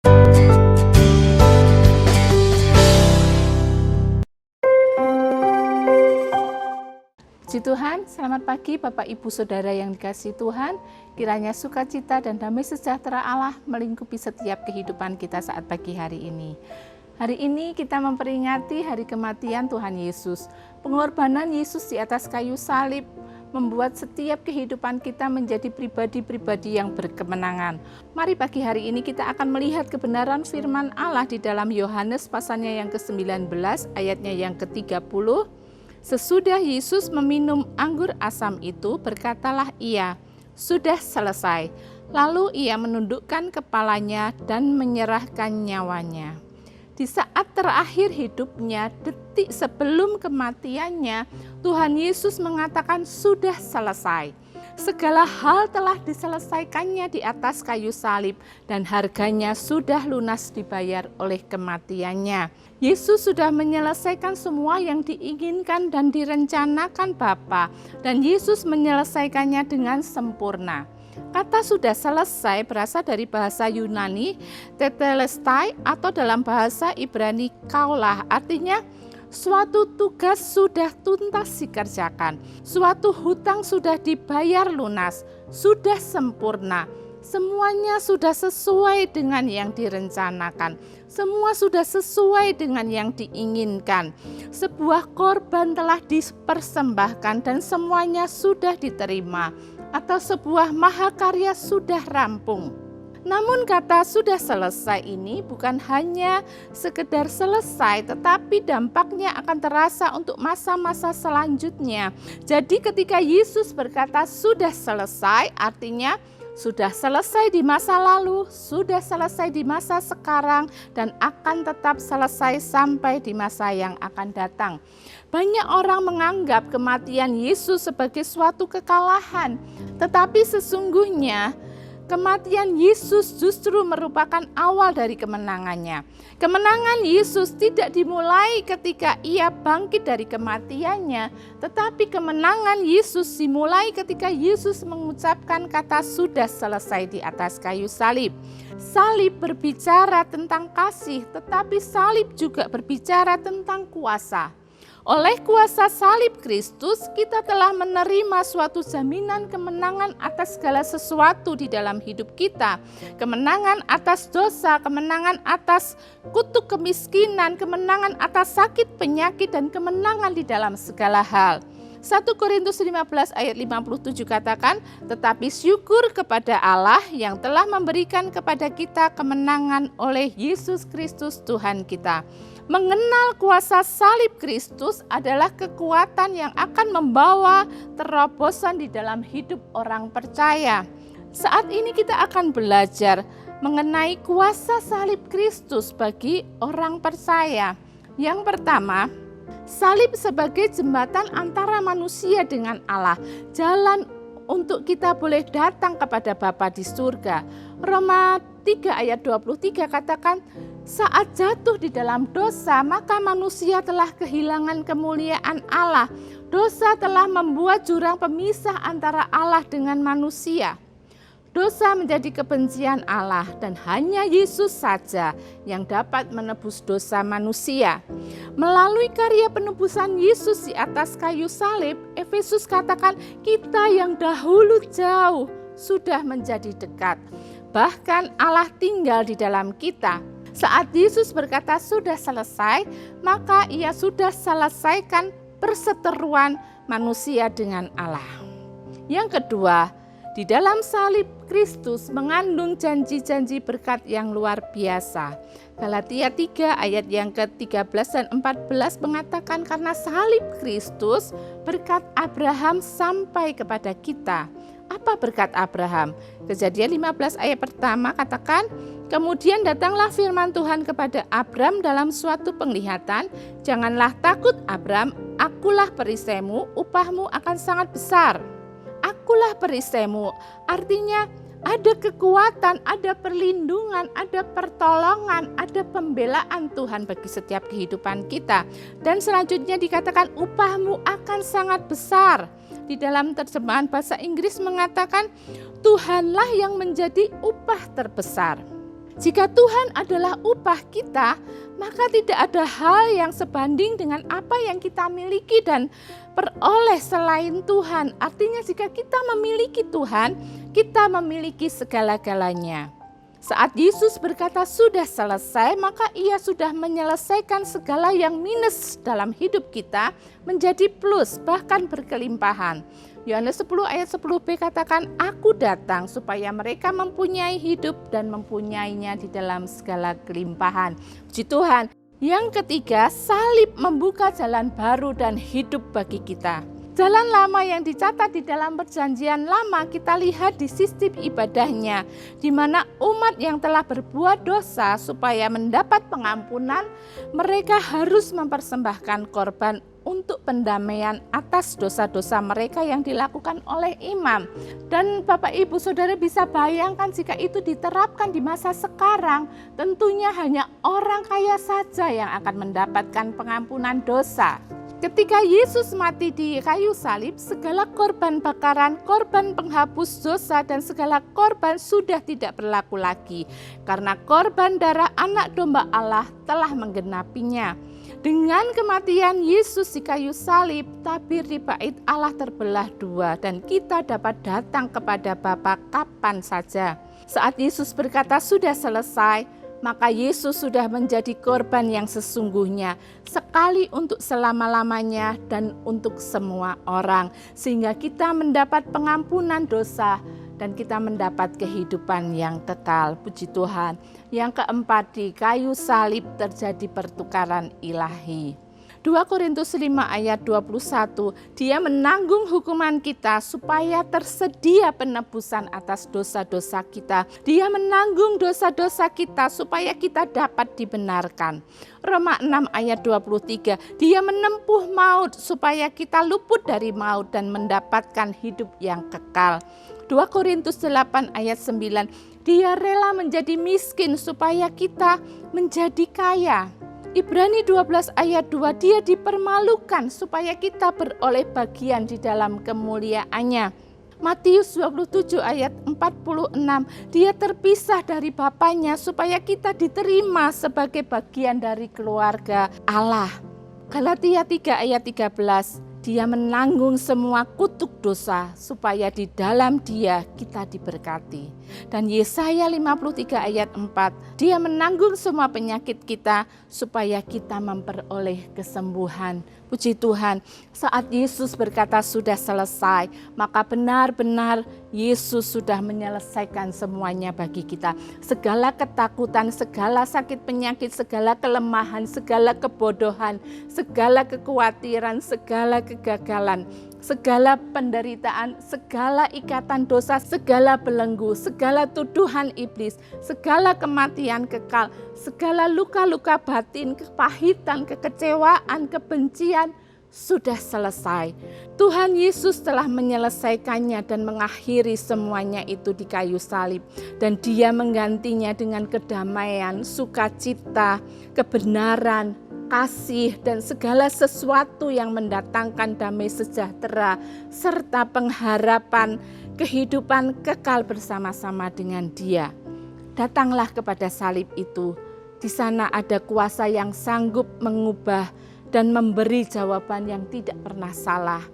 Puji Tuhan, selamat pagi Bapak Ibu Saudara yang dikasihi Tuhan. Kiranya sukacita dan damai sejahtera Allah melingkupi setiap kehidupan kita saat pagi hari ini. Hari ini kita memperingati hari kematian Tuhan Yesus. Pengorbanan Yesus di atas kayu salib membuat setiap kehidupan kita menjadi pribadi-pribadi yang berkemenangan. Mari pagi hari ini kita akan melihat kebenaran firman Allah di dalam Yohanes pasalnya yang ke-19 ayatnya yang ke-30. Sesudah Yesus meminum anggur asam itu, berkatalah ia, "Sudah selesai." Lalu ia menundukkan kepalanya dan menyerahkan nyawanya. Di saat terakhir hidupnya, detik sebelum kematiannya, Tuhan Yesus mengatakan sudah selesai. Segala hal telah diselesaikannya di atas kayu salib dan harganya sudah lunas dibayar oleh kematiannya. Yesus sudah menyelesaikan semua yang diinginkan dan direncanakan Bapa, dan Yesus menyelesaikannya dengan sempurna. Kata sudah selesai berasal dari bahasa Yunani tetelestai atau dalam bahasa Ibrani kaulah, artinya suatu tugas sudah tuntas dikerjakan, suatu hutang sudah dibayar lunas, sudah sempurna. Semuanya sudah sesuai dengan yang direncanakan, semua sudah sesuai dengan yang diinginkan. Sebuah korban telah dipersembahkan dan semuanya sudah diterima, atau sebuah mahakarya sudah rampung. Namun kata sudah selesai ini bukan hanya sekedar selesai, tetapi dampaknya akan terasa untuk masa-masa selanjutnya. Jadi ketika Yesus berkata sudah selesai, artinya sudah selesai di masa lalu, sudah selesai di masa sekarang, dan akan tetap selesai sampai di masa yang akan datang. Banyak orang menganggap kematian Yesus sebagai suatu kekalahan, tetapi sesungguhnya kematian Yesus justru merupakan awal dari kemenangannya. Kemenangan Yesus tidak dimulai ketika ia bangkit dari kematiannya, tetapi kemenangan Yesus dimulai ketika Yesus mengucapkan kata sudah selesai di atas kayu salib. Salib berbicara tentang kasih, tetapi salib juga berbicara tentang kuasa. Oleh kuasa salib Kristus, kita telah menerima suatu jaminan kemenangan atas segala sesuatu di dalam hidup kita. Kemenangan atas dosa, kemenangan atas kutuk kemiskinan, kemenangan atas sakit penyakit, dan kemenangan di dalam segala hal. 1 Korintus 15 ayat 57 katakan, tetapi syukur kepada Allah yang telah memberikan kepada kita kemenangan oleh Yesus Kristus Tuhan kita. Mengenal kuasa salib Kristus adalah kekuatan yang akan membawa terobosan di dalam hidup orang percaya. Saat ini kita akan belajar mengenai kuasa salib Kristus bagi orang percaya. Yang pertama, salib sebagai jembatan antara manusia dengan Allah, jalan untuk kita boleh datang kepada Bapa di surga. Roma 3 ayat 23 katakan, saat jatuh di dalam dosa, maka manusia telah kehilangan kemuliaan Allah. Dosa telah membuat jurang pemisah antara Allah dengan manusia. Dosa menjadi kebencian Allah dan hanya Yesus saja yang dapat menebus dosa manusia. Melalui karya penebusan Yesus di atas kayu salib, Efesus katakan kita yang dahulu jauh sudah menjadi dekat. Bahkan Allah tinggal di dalam kita. Saat Yesus berkata sudah selesai, maka ia sudah selesaikan perseteruan manusia dengan Allah. Yang kedua, di dalam salib Kristus mengandung janji-janji berkat yang luar biasa. Galatia 3 ayat yang ke-13 dan 14 mengatakan karena salib Kristus berkat Abraham sampai kepada kita. Apa berkat Abraham? Kejadian 15 ayat pertama katakan, kemudian datanglah firman Tuhan kepada Abram dalam suatu penglihatan, janganlah takut Abram, akulah perisaimu, upahmu akan sangat besar. Akulah perisaimu, artinya ada kekuatan, ada perlindungan, ada pertolongan, ada pembelaan Tuhan bagi setiap kehidupan kita. Dan selanjutnya dikatakan upahmu akan sangat besar. Di dalam terjemahan bahasa Inggris mengatakan Tuhanlah yang menjadi upah terbesar. Jika Tuhan adalah upah kita, maka tidak ada hal yang sebanding dengan apa yang kita miliki dan peroleh selain Tuhan. Artinya jika kita memiliki Tuhan, kita memiliki segala-galanya. Saat Yesus berkata sudah selesai, maka ia sudah menyelesaikan segala yang minus dalam hidup kita menjadi plus, bahkan berkelimpahan. Yohanes 10 ayat 10b katakan, aku datang supaya mereka mempunyai hidup dan mempunyainya di dalam segala kelimpahan. Puji Tuhan. Yang ketiga, salib membuka jalan baru dan hidup bagi kita. Jalan lama yang dicatat di dalam perjanjian lama kita lihat di sistem ibadahnya, di mana umat yang telah berbuat dosa supaya mendapat pengampunan, mereka harus mempersembahkan korban untuk pendamaian atas dosa-dosa mereka yang dilakukan oleh imam. Dan Bapak Ibu Saudara bisa bayangkan jika itu diterapkan di masa sekarang, tentunya hanya orang kaya saja yang akan mendapatkan pengampunan dosa. Ketika Yesus mati di kayu salib, segala korban bakaran, korban penghapus dosa, dan segala korban sudah tidak berlaku lagi. Karena korban darah anak domba Allah telah menggenapinya. Dengan kematian Yesus di kayu salib, tabir di bait Allah terbelah dua dan kita dapat datang kepada Bapa kapan saja. Saat Yesus berkata sudah selesai, maka Yesus sudah menjadi korban yang sesungguhnya, sekali untuk selama-lamanya dan untuk semua orang. Sehingga kita mendapat pengampunan dosa dan kita mendapat kehidupan yang kekal. Puji Tuhan. Yang keempat, di kayu salib terjadi pertukaran ilahi. 2 Korintus 5 ayat 21, dia menanggung hukuman kita supaya tersedia penebusan atas dosa-dosa kita. Dia menanggung dosa-dosa kita supaya kita dapat dibenarkan. Roma 6 ayat 23, dia menempuh maut supaya kita luput dari maut dan mendapatkan hidup yang kekal. 2 Korintus 8 ayat 9, dia rela menjadi miskin supaya kita menjadi kaya. Ibrani 12 ayat 2, dia dipermalukan supaya kita beroleh bagian di dalam kemuliaannya. Matius 27 ayat 46, dia terpisah dari Bapaknya supaya kita diterima sebagai bagian dari keluarga Allah. Galatia 3 ayat 13, dia menanggung semua kutuk dosa supaya di dalam dia kita diberkati. Dan Yesaya 53 ayat 4, dia menanggung semua penyakit kita supaya kita memperoleh kesembuhan. Puji Tuhan, saat Yesus berkata sudah selesai, maka benar-benar Yesus sudah menyelesaikan semuanya bagi kita. Segala ketakutan, segala sakit penyakit, segala kelemahan, segala kebodohan, segala kekhawatiran, segala kegagalan, segala penderitaan, segala ikatan dosa, segala belenggu, segala tuduhan iblis, segala kematian kekal, segala luka-luka batin, kepahitan, kekecewaan, kebencian, sudah selesai. Tuhan Yesus telah menyelesaikannya dan mengakhiri semuanya itu di kayu salib. Dan dia menggantinya dengan kedamaian, sukacita, kebenaran, kasih, dan segala sesuatu yang mendatangkan damai sejahtera, serta pengharapan kehidupan kekal bersama-sama dengan dia. Datanglah kepada salib itu. Di sana ada kuasa yang sanggup mengubah dan memberi jawaban yang tidak pernah salah.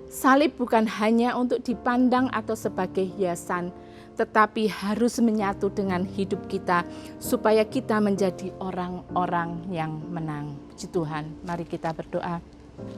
Salib bukan hanya untuk dipandang atau sebagai hiasan, tetapi harus menyatu dengan hidup kita supaya kita menjadi orang-orang yang menang. Puji Tuhan, mari kita berdoa.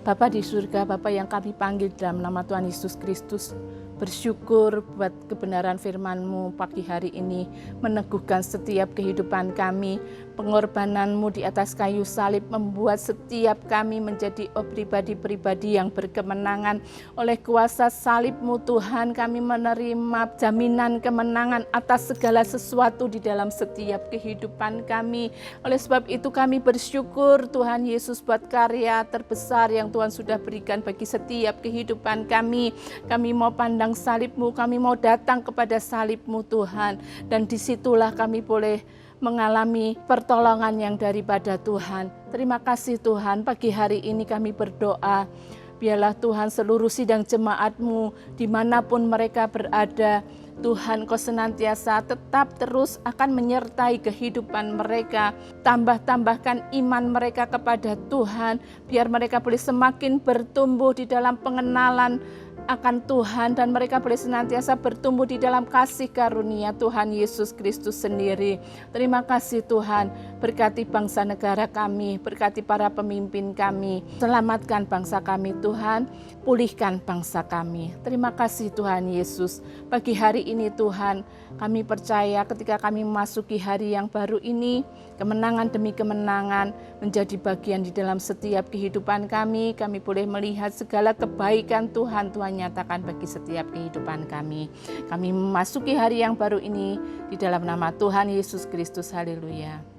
Bapa di surga, Bapa yang kami panggil dalam nama Tuhan Yesus Kristus, bersyukur buat kebenaran firman-Mu pagi hari ini, meneguhkan setiap kehidupan kami. Pengorbanan-Mu di atas kayu salib membuat setiap kami menjadi pribadi-pribadi yang berkemenangan. Oleh kuasa salib-Mu Tuhan, kami menerima jaminan kemenangan atas segala sesuatu di dalam setiap kehidupan kami. Oleh sebab itu kami bersyukur Tuhan Yesus buat karya terbesar yang Tuhan sudah berikan bagi setiap kehidupan kami. Kami mau pandang salib-Mu, kami mau datang kepada salib-Mu Tuhan. Dan disitulah kami boleh mengalami pertolongan yang daripada Tuhan. Terima kasih Tuhan, pagi hari ini kami berdoa. Biarlah Tuhan seluruh sidang jemaat-Mu dimanapun mereka berada, Tuhan, Kau senantiasa tetap terus akan menyertai kehidupan mereka. Tambahkan iman mereka kepada Tuhan, biar mereka boleh semakin bertumbuh di dalam pengenalan akan Tuhan, dan mereka boleh senantiasa bertumbuh di dalam kasih karunia Tuhan Yesus Kristus sendiri. Terima kasih Tuhan, berkati bangsa negara kami, berkati para pemimpin kami, selamatkan bangsa kami Tuhan, pulihkan bangsa kami. Terima kasih Tuhan Yesus. Pagi hari ini Tuhan, kami percaya ketika kami memasuki hari yang baru ini, kemenangan demi kemenangan menjadi bagian di dalam setiap kehidupan kami. Kami boleh melihat segala kebaikan Tuhan nyatakan bagi setiap kehidupan kami. Kami memasuki hari yang baru ini di dalam nama Tuhan Yesus Kristus. Haleluya.